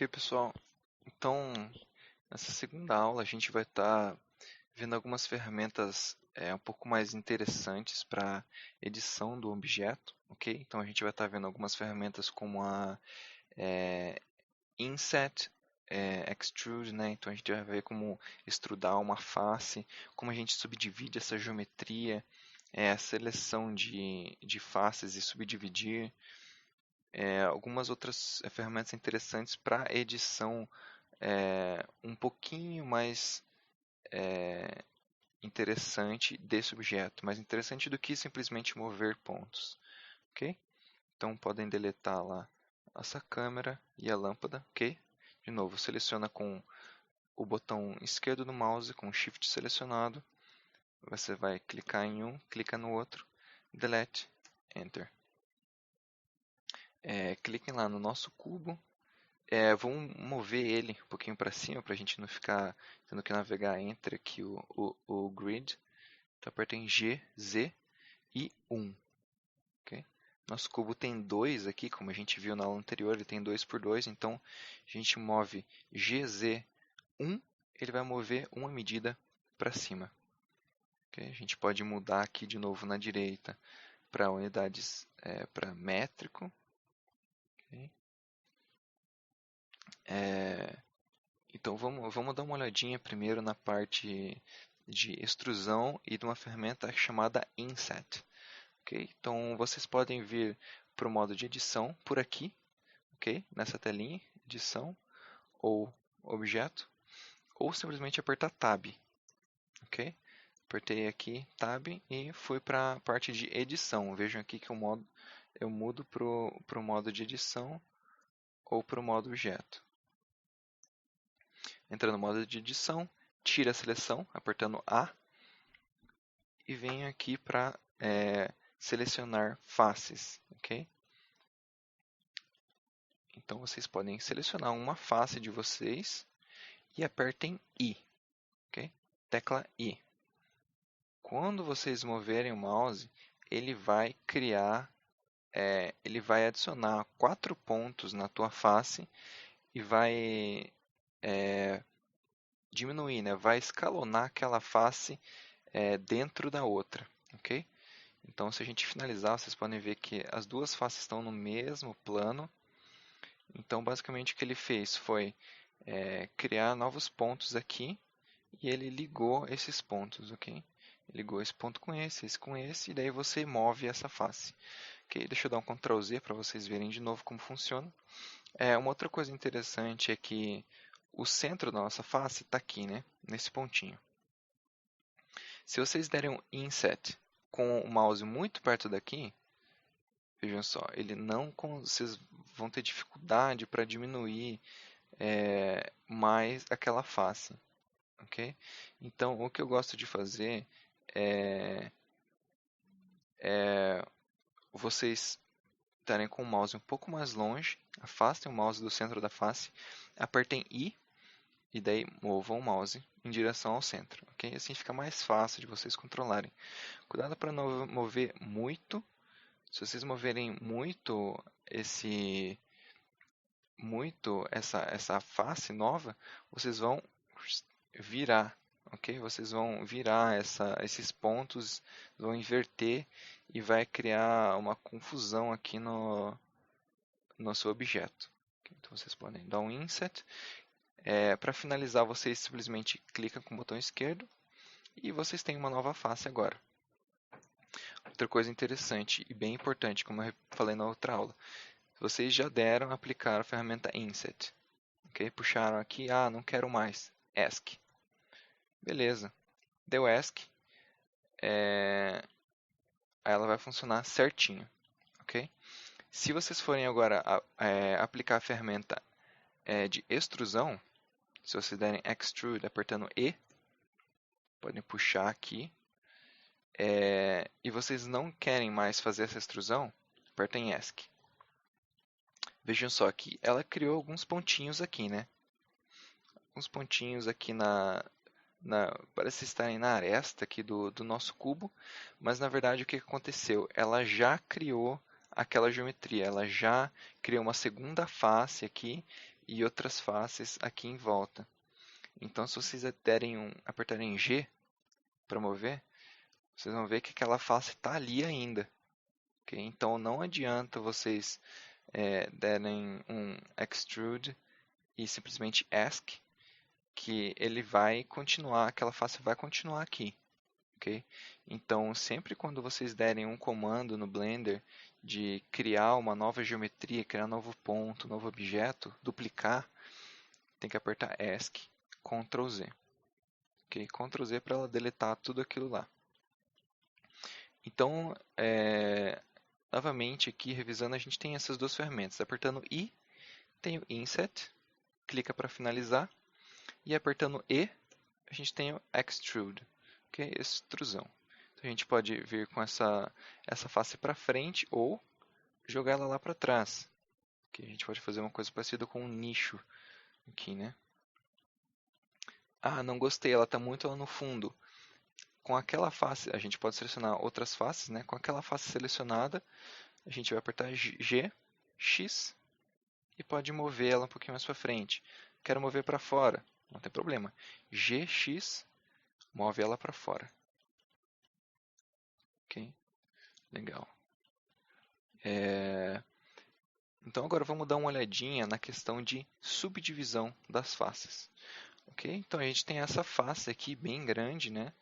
Ok, pessoal. Então, nessa segunda aula, a gente vai estar vendo algumas ferramentas um pouco mais interessantes para edição do objeto, ok? Então, a gente vai estar vendo algumas ferramentas como a Inset, Extrude, né? Então, a gente vai ver como extrudar uma face, como a gente subdivide essa geometria, a seleção de faces e subdividir. Algumas outras ferramentas interessantes para edição um pouquinho mais interessante desse objeto, mais interessante do que simplesmente mover pontos, ok? Então podem deletar lá essa câmera e a lâmpada, ok? De novo, seleciona com o botão esquerdo do mouse, com o Shift selecionado, você vai clicar em um, clica no outro, delete, Enter. Cliquem lá no nosso cubo. Vamos mover ele um pouquinho para cima para a gente não ficar tendo que navegar entre aqui o grid. Então apertem G, Z e 1. Okay? Nosso cubo tem 2 aqui, como a gente viu na aula anterior, ele tem 2 por 2, então a gente move GZ1, ele vai mover uma medida para cima. Okay? A gente pode mudar aqui de novo na direita para unidades para métrico. Okay? Então vamos dar uma olhadinha primeiro na parte de extrusão e de uma ferramenta chamada Inset. Okay? Então vocês podem vir para o modo de edição por aqui, okay? Nessa telinha, edição ou objeto, ou simplesmente apertar Tab. Okay? Apertei aqui Tab e fui para a parte de edição. Vejam aqui que eu mudo para o modo de edição ou para o modo objeto. Entrando no modo de edição, tira a seleção, apertando A, e venho aqui para selecionar faces, ok? Então vocês podem selecionar uma face de vocês e apertem I, ok? Tecla I. Quando vocês moverem o mouse, ele vai ele vai adicionar 4 pontos na tua face e vai diminuir, né? Vai escalonar aquela face dentro da outra, ok? Então, se a gente finalizar, vocês podem ver que as duas faces estão no mesmo plano. Então, basicamente, o que ele fez foi criar novos pontos aqui e ele ligou esses pontos, ok? Ligou esse ponto com esse, e daí você move essa face. Ok, deixa eu dar um Ctrl Z para vocês verem de novo como funciona. Uma outra coisa interessante é que o centro da nossa face está aqui, né? Nesse pontinho. Se vocês derem um Inset com o mouse muito perto daqui, vejam só, vocês vão ter dificuldade para diminuir mais aquela face, ok? Então, o que eu gosto de fazer é vocês estarem com o mouse um pouco mais longe, afastem o mouse do centro da face, apertem I e daí movam o mouse em direção ao centro, ok? Assim fica mais fácil de vocês controlarem. Cuidado para não mover muito. Se vocês moverem essa face nova, vocês vão virar, ok? Vocês vão virar esses pontos, vão inverter e vai criar uma confusão aqui no seu objeto. Então vocês podem dar um Inset. Para finalizar, vocês simplesmente clicam com o botão esquerdo e vocês têm uma nova face agora. Outra coisa interessante e bem importante, como eu falei na outra aula, vocês já deram aplicar a ferramenta Inset. Okay? Puxaram aqui, não quero mais, ESC. Beleza, deu ESC, aí ela vai funcionar certinho. Okay? Se vocês forem agora aplicar a ferramenta de extrusão, se vocês derem Extrude apertando E, podem puxar aqui, e vocês não querem mais fazer essa extrusão, apertem ESC. Vejam só que ela criou alguns pontinhos aqui, né? Alguns pontinhos aqui parece estarem na aresta aqui do nosso cubo, mas na verdade o que aconteceu? Ela já criou aquela geometria, ela já criou uma segunda face aqui e outras faces aqui em volta. Então, se vocês apertarem G para mover, vocês vão ver que aquela face está ali ainda. Okay? Então, não adianta vocês derem um extrude e simplesmente ask, que ele vai continuar, aquela face vai continuar aqui. Okay? Então, sempre quando vocês derem um comando no Blender de criar uma nova geometria, criar um novo ponto, um novo objeto, duplicar, tem que apertar ESC, Ctrl Z. Okay? Ctrl Z para ela deletar tudo aquilo lá. Então, novamente aqui, revisando, a gente tem essas duas ferramentas. Apertando I, tem o Inset, clica para finalizar, e apertando E, a gente tem o Extrude, okay? Extrusão. Então, a gente pode vir com essa face para frente ou jogar ela lá para trás. Okay? A gente pode fazer uma coisa parecida com um nicho aqui, né? Ah, não gostei, ela está muito lá no fundo. Com aquela face, a gente pode selecionar outras faces, né? Com aquela face selecionada, a gente vai apertar G, X e pode mover ela um pouquinho mais para frente. Quero mover para fora, não tem problema. G, X, move ela para fora. Ok? Legal. Então agora vamos dar uma olhadinha na questão de subdivisão das faces. Ok? Então a gente tem essa face aqui bem grande, né?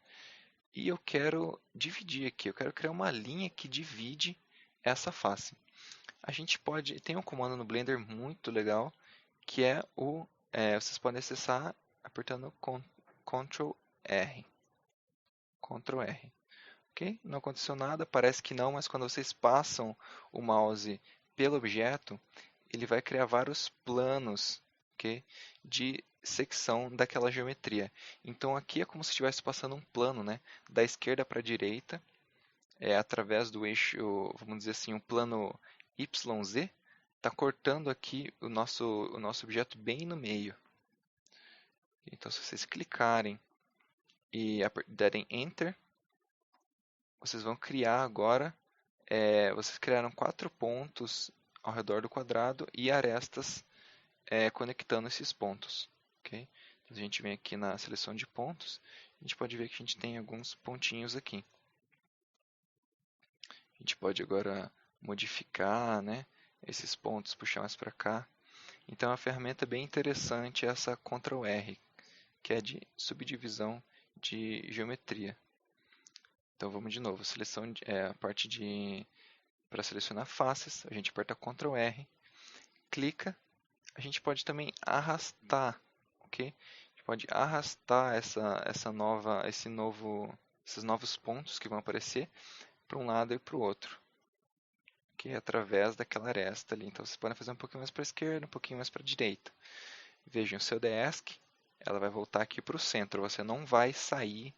E eu quero dividir aqui, eu quero criar uma linha que divide essa face. A gente tem um comando no Blender muito legal, que é vocês podem acessar apertando Ctrl R. Ctrl R. Ok? Não aconteceu nada, parece que não, mas quando vocês passam o mouse pelo objeto, ele vai criar vários planos, ok? De secção daquela geometria. Então aqui é como se estivesse passando um plano, né? Da esquerda para a direita, através do eixo, vamos dizer assim, o plano YZ, está cortando aqui o nosso objeto bem no meio. Então se vocês clicarem e derem Enter, vocês vão criar agora, vocês criaram 4 pontos ao redor do quadrado e arestas conectando esses pontos. Okay? Então, a gente vem aqui na seleção de pontos, a gente pode ver que a gente tem alguns pontinhos aqui. A gente pode agora modificar, né, esses pontos, puxar mais para cá. Então, é uma ferramenta bem interessante essa Ctrl R, que é de subdivisão de geometria. Então, vamos de novo. A parte para selecionar faces, a gente aperta Ctrl R, clica. A gente pode também arrastar, ok? A gente pode arrastar esses novos pontos que vão aparecer para um lado e para o outro, ok? Através daquela aresta ali. Então, vocês podem fazer um pouquinho mais para a esquerda, um pouquinho mais para a direita. Vejam, o seu desk, ela vai voltar aqui para o centro. Você não vai sair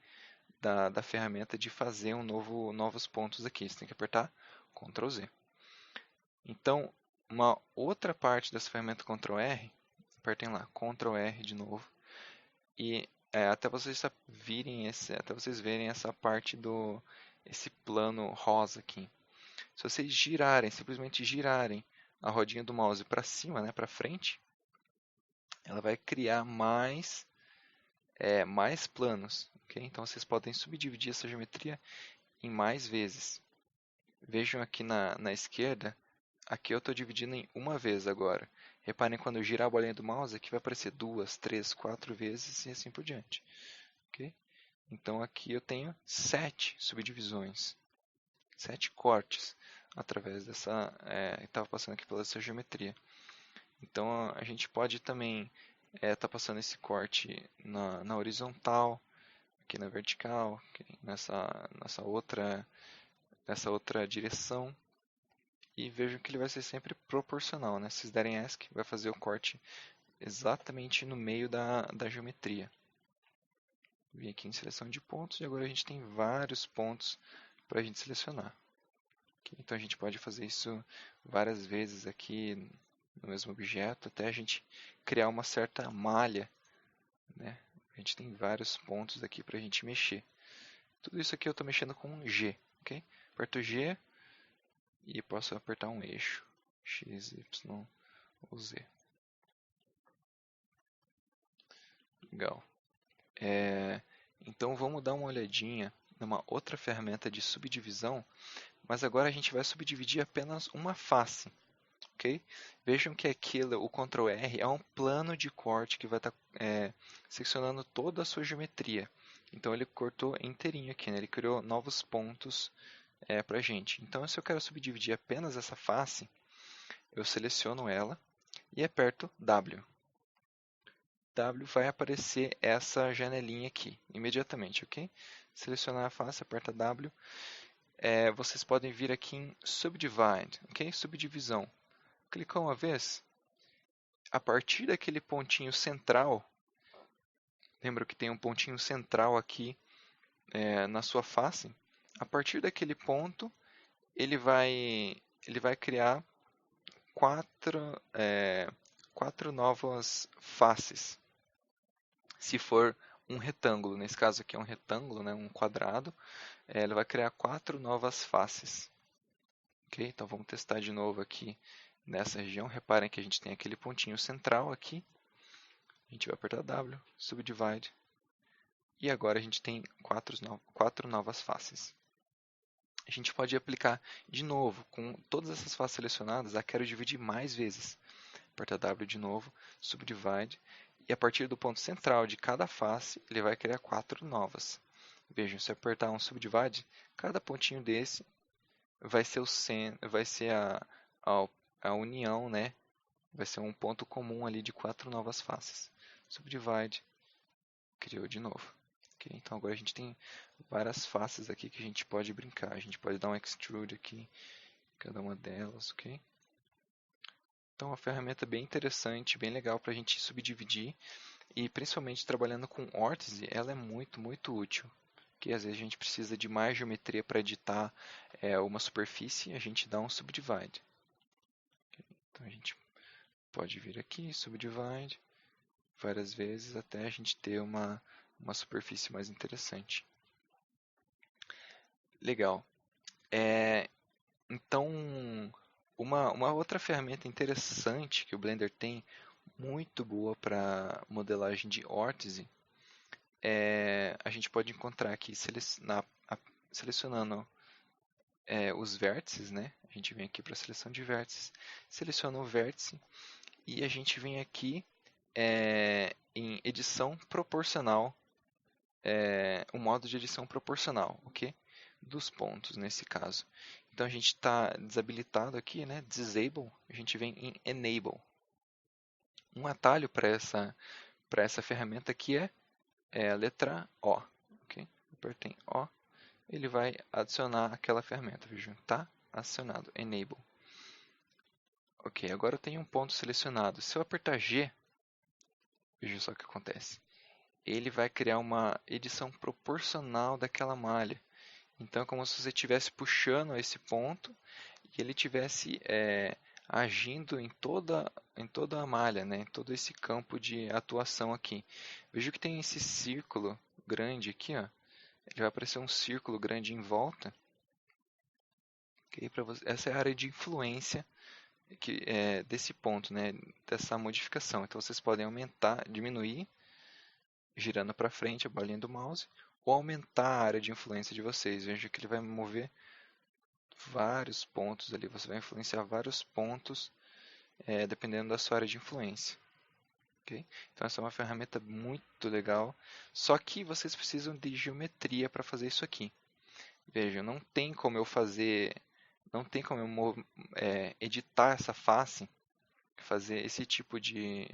da ferramenta de fazer novos pontos aqui. Você tem que apertar Ctrl Z. Então, uma outra parte dessa ferramenta Ctrl R, apertem lá, Ctrl R de novo, e até vocês verem essa parte esse plano rosa aqui. Se vocês simplesmente girarem a rodinha do mouse para cima, né, para frente, ela vai criar mais planos. Okay? Então vocês podem subdividir essa geometria em mais vezes. Vejam aqui na esquerda, aqui eu estou dividindo em uma vez agora. Reparem quando eu girar a bolinha do mouse, aqui vai aparecer 2, 3, 4 vezes e assim por diante. Okay? Então aqui eu tenho 7 subdivisões, 7 cortes através dessa, estava passando aqui pela essa geometria. Então a gente pode também estar passando esse corte na horizontal, aqui na vertical, aqui nessa outra direção. E vejam que ele vai ser sempre proporcional, né? Se vocês derem ESC, vai fazer o corte exatamente no meio da geometria. Vim aqui em seleção de pontos e agora a gente tem vários pontos para a gente selecionar. Então a gente pode fazer isso várias vezes aqui no mesmo objeto, até a gente criar uma certa malha, né? A gente tem vários pontos aqui para a gente mexer. Tudo isso aqui eu estou mexendo com um G, ok? Aperto G e posso apertar um eixo, X, Y ou Z. Legal. Então vamos dar uma olhadinha numa outra ferramenta de subdivisão, mas agora a gente vai subdividir apenas uma face, ok? Vejam que aquilo, o Ctrl R, é um plano de corte que vai estar seccionando toda a sua geometria. Então ele cortou inteirinho aqui, né? Ele criou novos pontos para a gente. Então se eu quero subdividir apenas essa face, eu seleciono ela e aperto W. W vai aparecer essa janelinha aqui, imediatamente, ok? Selecionar a face, aperta W. Vocês podem vir aqui em Subdivide, ok? Subdivisão. Clicou uma vez, a partir daquele pontinho central, lembra que tem um pontinho central aqui na sua face? A partir daquele ponto, ele vai criar quatro novas faces. Se for um retângulo, nesse caso aqui é um retângulo, né, um quadrado, ele vai criar 4 novas faces. Ok? Então vamos testar de novo aqui nessa região. Reparem que a gente tem aquele pontinho central aqui. A gente vai apertar W, Subdivide. E agora a gente tem 4 novas faces. A gente pode aplicar de novo, com todas essas faces selecionadas, quero dividir mais vezes. Aperta W de novo, Subdivide. E a partir do ponto central de cada face, ele vai criar 4 novas. Vejam, se eu apertar um Subdivide, cada pontinho desse vai ser a união, né? Vai ser um ponto comum ali de 4 novas faces. Subdivide, criou de novo. Okay? Então agora a gente tem várias faces aqui que a gente pode brincar. A gente pode dar um extrude aqui, em cada uma delas, ok? Então é uma ferramenta bem interessante, bem legal para a gente subdividir. E principalmente trabalhando com órtese, ela é muito, muito útil. Que às vezes a gente precisa de mais geometria para editar uma superfície, a gente dá um subdivide. Então a gente pode vir aqui, subdivide, várias vezes até a gente ter uma superfície mais interessante. Legal. Então, uma outra ferramenta interessante que o Blender tem, muito boa para modelagem de órtese, a gente pode encontrar aqui selecionando os vértices, né? A gente vem aqui para a seleção de vértices, seleciona o vértice e a gente vem aqui em edição proporcional, o modo de edição proporcional, ok? Dos pontos nesse caso. Então a gente está desabilitado aqui, né? Disable, a gente vem em Enable. Um atalho para essa ferramenta aqui é a letra O, ok? Apertei O, ele vai adicionar aquela ferramenta, veja, está acionado, Enable. Ok, agora eu tenho um ponto selecionado. Se eu apertar G, veja só o que acontece. Ele vai criar uma edição proporcional daquela malha. Então é como se você estivesse puxando esse ponto e ele estivesse agindo em toda a malha, né? Em todo esse campo de atuação aqui. Veja que tem esse círculo grande aqui, ó. Ele vai aparecer um círculo grande em volta. Okay? Essa é a área de influência desse ponto, né? Dessa modificação. Então vocês podem aumentar, diminuir, girando para frente a bolinha do mouse, ou aumentar a área de influência de vocês. Veja que ele vai mover vários pontos ali, você vai influenciar vários pontos dependendo da sua área de influência. Okay? Então essa é uma ferramenta muito legal, só que vocês precisam de geometria para fazer isso aqui. Veja, não tem como eu editar essa face, fazer esse tipo de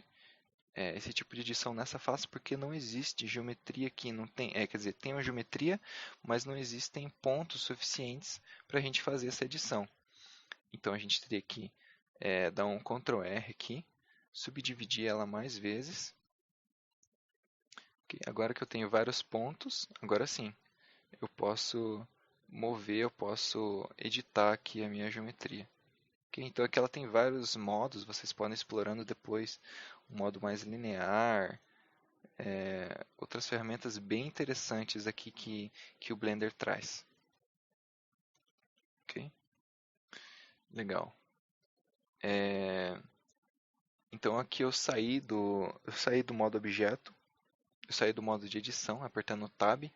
edição nessa face, porque não existe geometria aqui, não tem, quer dizer, tem uma geometria, mas não existem pontos suficientes para a gente fazer essa edição. Então a gente teria que dar um Ctrl R aqui, subdividir ela mais vezes. Okay, agora que eu tenho vários pontos, agora sim, eu posso mover, eu posso editar aqui a minha geometria. Okay, então aqui ela tem vários modos, vocês podem explorando depois um modo mais linear, outras ferramentas bem interessantes aqui que o Blender traz. Ok? Legal. Então aqui eu saí do modo objeto, eu saí do modo de edição, apertando Tab.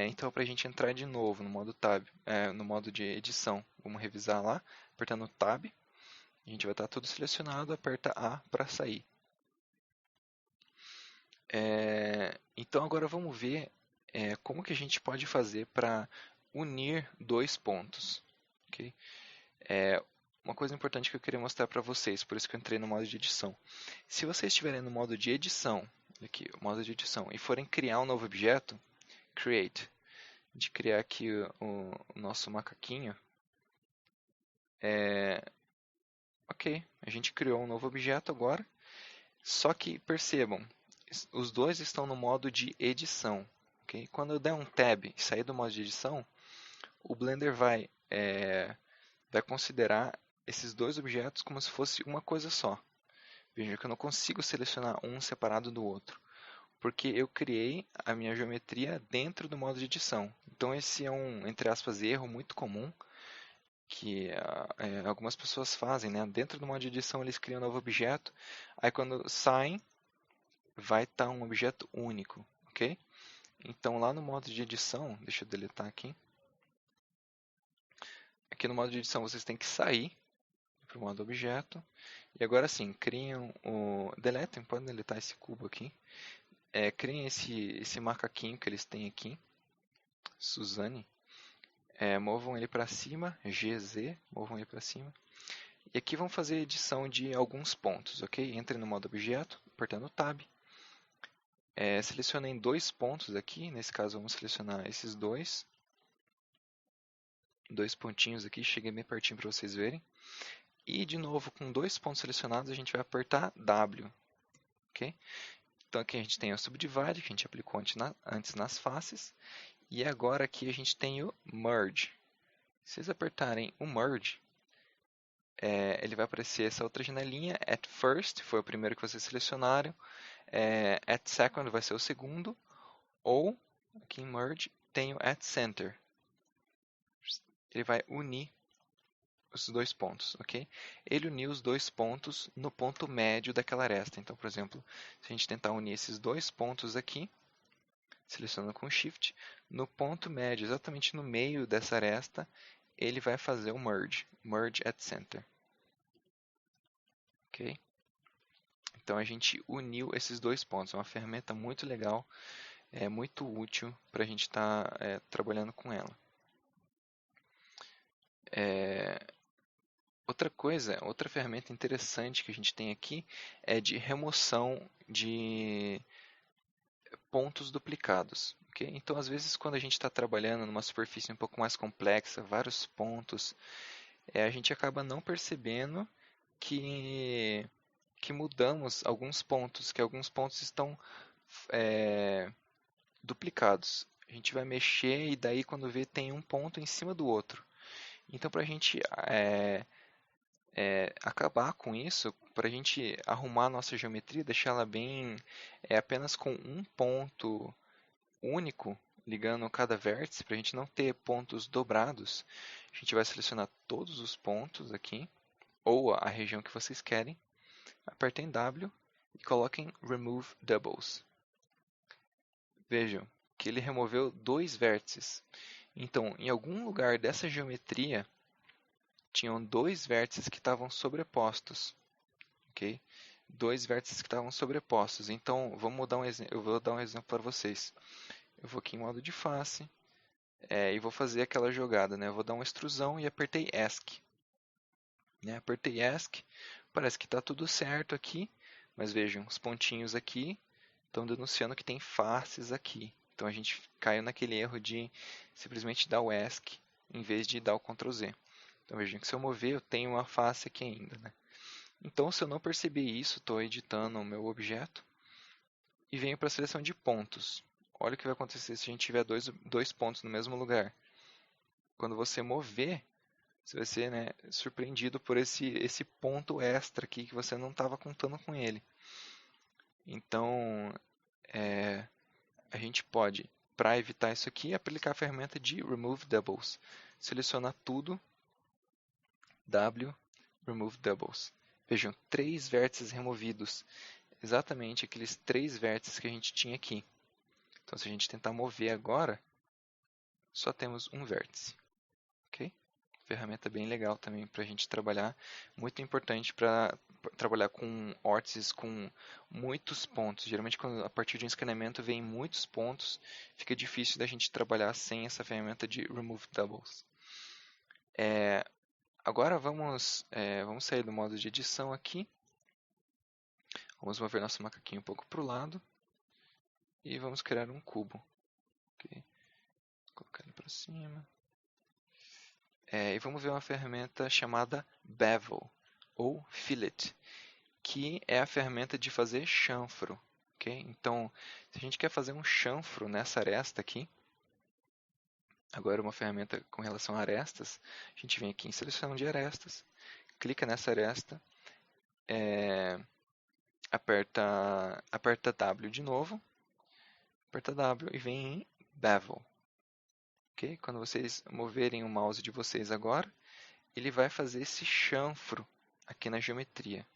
Então, para a gente entrar de novo no modo Tab, no modo de edição, vamos revisar lá, apertando Tab. A gente vai estar tudo selecionado, aperta A para sair. Então, agora vamos ver como que a gente pode fazer para unir dois pontos. Okay? Uma coisa importante que eu queria mostrar para vocês, por isso que eu entrei no modo de edição. Se vocês estiverem no modo de edição, aqui, o modo de edição, e forem criar um novo objeto, Create, de criar aqui o nosso macaquinho, ok, a gente criou um novo objeto agora, só que percebam, os dois estão no modo de edição. Okay? Quando eu der um Tab e sair do modo de edição, o Blender vai considerar esses dois objetos como se fosse uma coisa só. Veja que eu não consigo selecionar um separado do outro, porque eu criei a minha geometria dentro do modo de edição. Então esse é um, entre aspas, erro muito comum que algumas pessoas fazem, né? Dentro do modo de edição eles criam um novo objeto, aí quando saem vai estar um objeto único, ok? Então lá no modo de edição, deixa eu deletar aqui. Aqui no modo de edição vocês têm que sair para o modo objeto. E agora sim, criam deletem, podem deletar esse cubo aqui. Criem esse macaquinho que eles têm aqui, Suzane. Movam ele para cima, GZ, movam ele para cima. E aqui vão fazer edição de alguns pontos, ok? Entrem no modo objeto, apertando Tab. Selecionem dois pontos aqui, nesse caso vamos selecionar esses dois pontinhos aqui, cheguei bem pertinho para vocês verem. E de novo, com dois pontos selecionados, a gente vai apertar W, ok? Então aqui a gente tem o Subdivide, que a gente aplicou antes nas faces, e agora aqui a gente tem o Merge. Se vocês apertarem o Merge, ele vai aparecer essa outra janelinha, At First, foi o primeiro que vocês selecionaram, At Second vai ser o segundo, ou aqui em Merge tem o At Center. Ele vai unir os dois pontos, ok? Ele uniu os dois pontos no ponto médio daquela aresta. Então, por exemplo, se a gente tentar unir esses dois pontos aqui, selecionando com Shift, no ponto médio, exatamente no meio dessa aresta, ele vai fazer o Merge, Merge at Center. Ok? Então a gente uniu esses dois pontos. É uma ferramenta muito legal, muito útil para a gente estar trabalhando com ela. Outra ferramenta interessante que a gente tem aqui é de remoção de pontos duplicados. Okay? Então, às vezes, quando a gente está trabalhando numa superfície um pouco mais complexa, vários pontos, a gente acaba não percebendo que mudamos alguns pontos, que alguns pontos estão duplicados. A gente vai mexer e daí, quando vê, tem um ponto em cima do outro. Então, para a gente acabar com isso, para a gente arrumar a nossa geometria, deixar ela bem apenas com um ponto único, ligando cada vértice, para a gente não ter pontos dobrados, a gente vai selecionar todos os pontos aqui, ou a região que vocês querem, apertem W e coloquem Remove Doubles. Vejam que ele removeu dois vértices. Então, em algum lugar dessa geometria, tinham dois vértices que estavam sobrepostos, ok? Dois vértices que estavam sobrepostos. Então, vamos dar eu vou dar um exemplo para vocês. Eu vou aqui em modo de face e vou fazer aquela jogada, né? Eu vou dar uma extrusão e apertei ESC. Apertei ESC, parece que está tudo certo aqui, mas vejam, os pontinhos aqui estão denunciando que tem faces aqui. Então a gente caiu naquele erro de simplesmente dar o ESC em vez de dar o Ctrl Z. Então vejam que se eu mover, eu tenho uma face aqui ainda, né? Então, se eu não perceber isso, estou editando o meu objeto e venho para a seleção de pontos. Olha o que vai acontecer se a gente tiver dois pontos no mesmo lugar. Quando você mover, você vai ser surpreendido por esse ponto extra aqui que você não estava contando com ele. Então, a gente pode, para evitar isso aqui, aplicar a ferramenta de Remove Doubles. Seleciona tudo, W, Remove Doubles. Vejam, 3 vértices removidos. exatamente aqueles 3 vértices que a gente tinha aqui. Então, se a gente tentar mover agora, só temos um vértice. Ok? Ferramenta bem legal também para a gente trabalhar. Muito importante para trabalhar com vórtices com muitos pontos. Geralmente, quando, a partir de um escaneamento vem muitos pontos, fica difícil da gente trabalhar sem essa ferramenta de Remove Doubles. Agora vamos sair do modo de edição aqui. Vamos mover nosso macaquinho um pouco para o lado. E vamos criar um cubo. Okay. Colocar ele para cima. E vamos ver uma ferramenta chamada Bevel, ou Fillet, que é a ferramenta de fazer chanfro. Okay? Então, se a gente quer fazer um chanfro nessa aresta aqui, agora uma ferramenta com relação a arestas, a gente vem aqui em seleção de arestas, clica nessa aresta, aperta W de novo, aperta W e vem em Bevel. Okay? Quando vocês moverem o mouse de vocês agora, ele vai fazer esse chanfro aqui na geometria.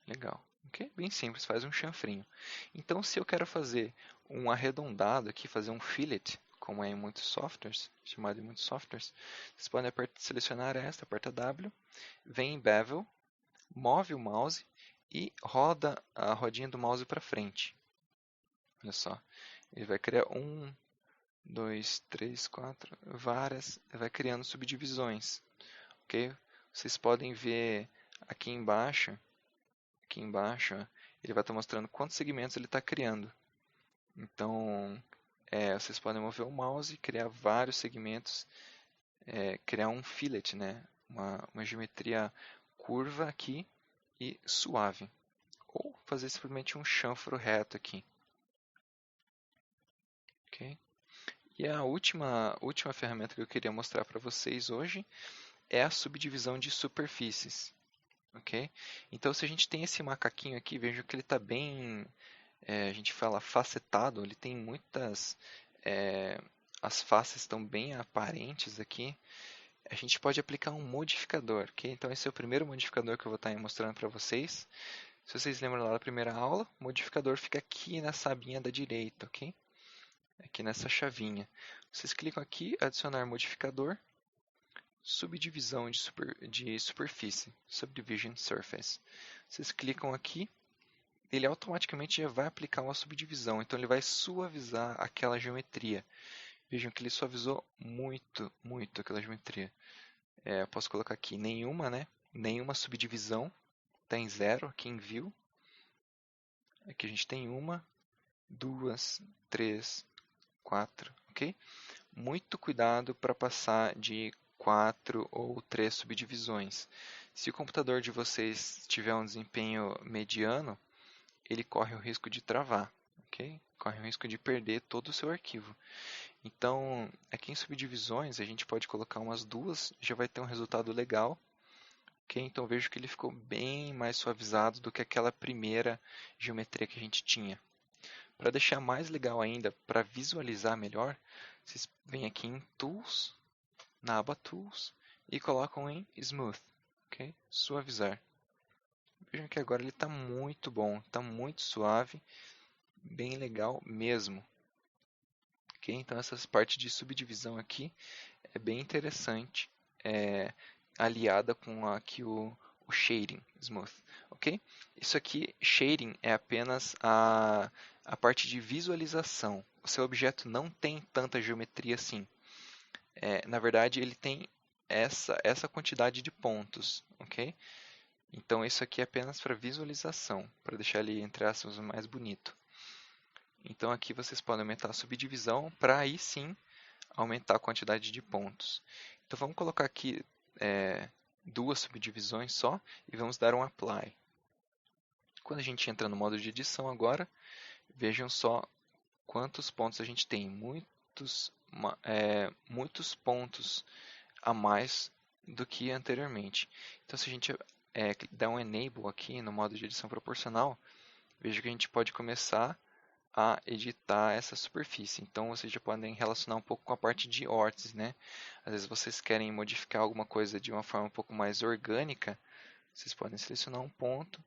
Legal. Okay? Bem simples, faz um chanfrinho. Então, se eu quero fazer um arredondado aqui, fazer um fillet, como é em muitos softwares, chamado em muitos softwares, vocês podem selecionar esta, aperta W, vem em Bevel, move o mouse e roda a rodinha do mouse para frente. Olha só, ele vai criar 1, 2, 3, 4, várias, vai criando subdivisões. Ok? Vocês podem ver aqui embaixo, ele vai estar mostrando quantos segmentos ele está criando. Então, vocês podem mover o mouse e criar vários segmentos, criar um fillet, né? Uma geometria curva aqui e suave. Ou fazer simplesmente um chanfro reto aqui. Okay? E a última ferramenta que eu queria mostrar para vocês hoje é a subdivisão de superfícies. Ok? Então, se a gente tem esse macaquinho aqui, veja que ele está bem, a gente fala facetado, ele tem muitas, as faces estão bem aparentes aqui. A gente pode aplicar um modificador, ok? Então, esse é o primeiro modificador que eu vou estar mostrando para vocês. Se vocês lembram lá da primeira aula, o modificador fica aqui nessa abinha da direita, ok? Aqui nessa chavinha. Vocês clicam aqui, adicionar modificador, subdivisão de superfície, subdivision surface. Vocês clicam aqui, ele automaticamente já vai aplicar uma subdivisão, então ele vai suavizar aquela geometria. Vejam que ele suavizou muito, muito aquela geometria. Eu posso colocar aqui nenhuma, né? Nenhuma subdivisão, está em 0 aqui em View. Aqui a gente tem 1, 2, 3, 4, ok? Muito cuidado para passar de 4 ou 3 subdivisões. Se o computador de vocês tiver um desempenho mediano, ele corre o risco de travar, ok? Corre o risco de perder todo o seu arquivo. Então, aqui em subdivisões, a gente pode colocar umas 2, já vai ter um resultado legal. Ok? Então, vejo que ele ficou bem mais suavizado do que aquela primeira geometria que a gente tinha. Para deixar mais legal ainda, para visualizar melhor, vocês vêm aqui em Tools, na aba Tools, e colocam em Smooth, ok? Suavizar. Vejam que agora ele está muito bom, está muito suave, bem legal mesmo. Okay? Então, essa parte de subdivisão aqui é bem interessante, aliada com aqui o shading smooth, ok? Isso aqui, shading, é apenas a parte de visualização. O seu objeto não tem tanta geometria assim. Na verdade, ele tem essa quantidade de pontos, ok? Então, isso aqui é apenas para visualização, para deixar ele, entre aspas, mais bonito. Então, aqui vocês podem aumentar a subdivisão para aí sim aumentar a quantidade de pontos. Então, vamos colocar aqui 2 subdivisões só e vamos dar um Apply. Quando a gente entra no modo de edição agora, vejam só quantos pontos a gente tem. Muitos pontos a mais do que anteriormente. Então, se a gente der um Enable aqui no modo de edição proporcional, veja que a gente pode começar a editar essa superfície. Então, vocês já podem relacionar um pouco com a parte de vórtices, né? Às vezes vocês querem modificar alguma coisa de uma forma um pouco mais orgânica, vocês podem selecionar um ponto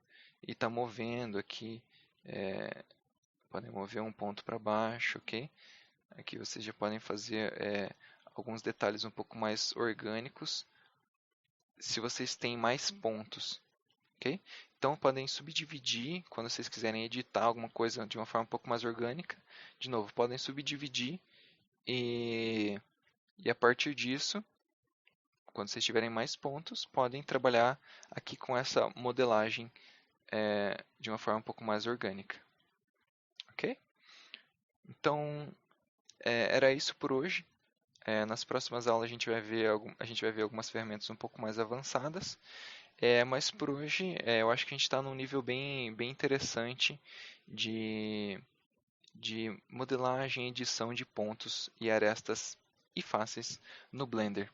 e está movendo aqui, podem mover um ponto para baixo, ok? Aqui vocês já podem fazer alguns detalhes um pouco mais orgânicos, se vocês têm mais pontos, ok? Então podem subdividir, quando vocês quiserem editar alguma coisa de uma forma um pouco mais orgânica, de novo, podem subdividir e a partir disso, quando vocês tiverem mais pontos, podem trabalhar aqui com essa modelagem de uma forma um pouco mais orgânica, ok? Então, era isso por hoje. Nas próximas aulas a gente vai ver algumas ferramentas um pouco mais avançadas, mas por hoje eu acho que a gente está num nível bem interessante de modelagem, edição de pontos e arestas e faces no Blender.